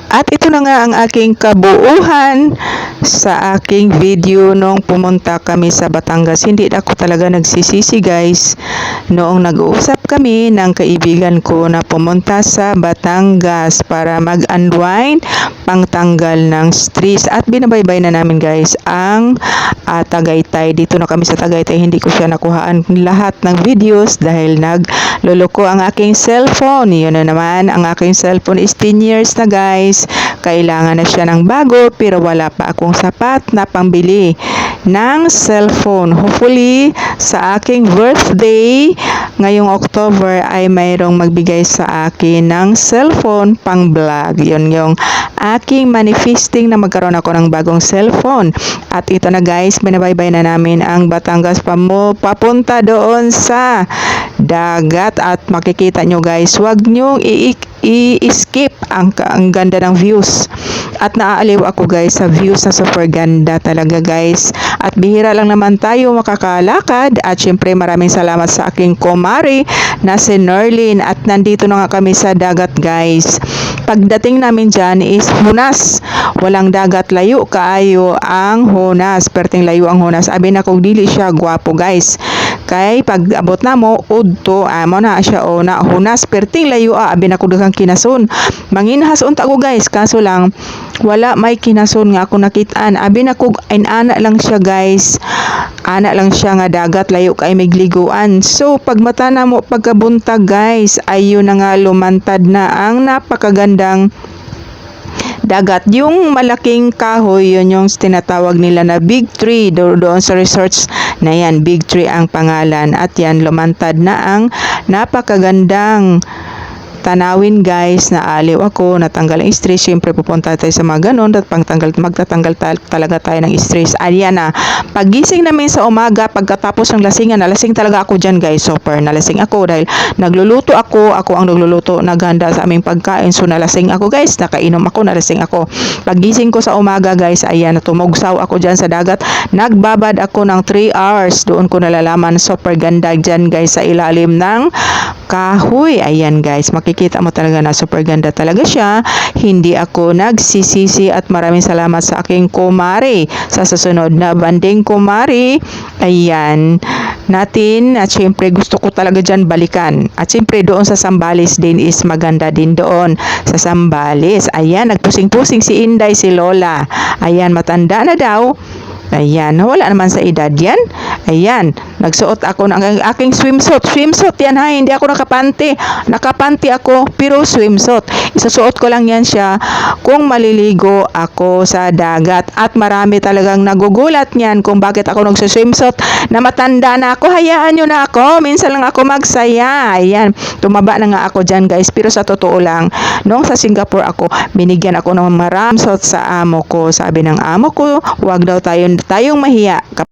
At ito na nga ang aking kabuuhan sa aking video nung pumunta kami sa Batangas. Hindi ako talaga nagsisisi guys. Noong nag-uusap kami ng kaibigan ko na pumunta sa Batangas para mag-unwind, pangtanggal ng stress. At binabaybay na namin guys ang Tagaytay. Dito na kami sa Tagaytay. Hindi ko siya nakuhaan lahat ng videos dahil nagluloko ang aking cellphone. Yun na naman, ang aking cellphone is 10 years na guys. Kailangan na siya ng bago pero wala pa akong sapat na pambili ng cellphone. Hopefully sa aking birthday ngayong October ay mayroong magbigay sa akin ng cellphone pang vlog. Yun yung aking manifesting na magkaroon ako ng bagong cellphone. At ito na guys, binabaybay na namin ang Batangas papunta doon sa dagat at makikita nyo guys, wag nyo i-skip ang ganda ng views. At naaaliw ako guys sa views na super ganda talaga guys. At bihira lang naman tayo makakalakad. At syempre maraming salamat sa aking kumari na si Nerlin. At nandito na nga kami sa dagat guys. Pagdating namin dyan is Hunas. Walang dagat, layo kaayo ang Hunas. Perting layo ang Hunas. Abi na kung dili siya gwapo guys. Kay pag abot na mo udto amo na siya o na Hunas perting layo abi na ko daghang kinason. Manginhas unta ko guys, kaso lang wala may kinason nga ako nakitaan. Abi na ko ana lang siya guys. Ana lang siya nga dagat, layo kay migliguan. So pag mata na mo pagkabuntag guys, ayun na nga lumantad na ang napakagandang dagat. Yung malaking kahoy, yun yung tinatawag nila na Big Tree. Doon sa resorts na yan, Big Tree ang pangalan. At yan, lumantad na ang napakagandang tanawin guys. Naaliw ako, natanggal ang stress. Siyempre pupunta tayo sa mga ganon at magtatanggal talaga tayo ng stress. Ayan na, pagising namin sa umaga, pagkatapos ng lasingan, nalasing talaga ako dyan guys. Super nalasing ako dahil nagluluto ako ang nagluluto, naghanda sa aming pagkain. So nalasing ako guys, nakainom ako, nalasing ako. Pagising ko sa umaga guys, ayan, tumugsaw ako dyan sa dagat. Nagbabad ako ng 3 hours. Doon ko nalalaman, super ganda dyan guys sa ilalim ng kahoy. Ayan guys, makikita mo talaga na super ganda talaga siya. Hindi ako nagsisisi at maraming salamat sa aking kumari sa susunod na banding kumari. Ayan natin, at syempre gusto ko talaga dyan balikan. At syempre doon sa Zambales din is maganda din doon sa Zambales. Ayan, nagpusing-pusing si Inday, si Lola. Ayan, matanda na daw. Ayan, wala naman sa edad yan. Ayan, nagsuot ako ng aking swimsuit. Swimsuit yan ha, hindi ako nakapanty. Nakapanty ako, pero swimsuit. Isusuot ko lang yan siya kung maliligo ako sa dagat. At marami talagang nagugulat niyan kung bakit ako nagsuswimsuit na matanda na ako. Hayaan nyo na ako, minsan lang ako magsaya. Ayan, tumaba na nga ako dyan guys. Pero sa totoo lang, noong sa Singapore ako, binigyan ako ng maramsot sa amo ko. Sabi ng amo ko, huwag daw tayong mahiya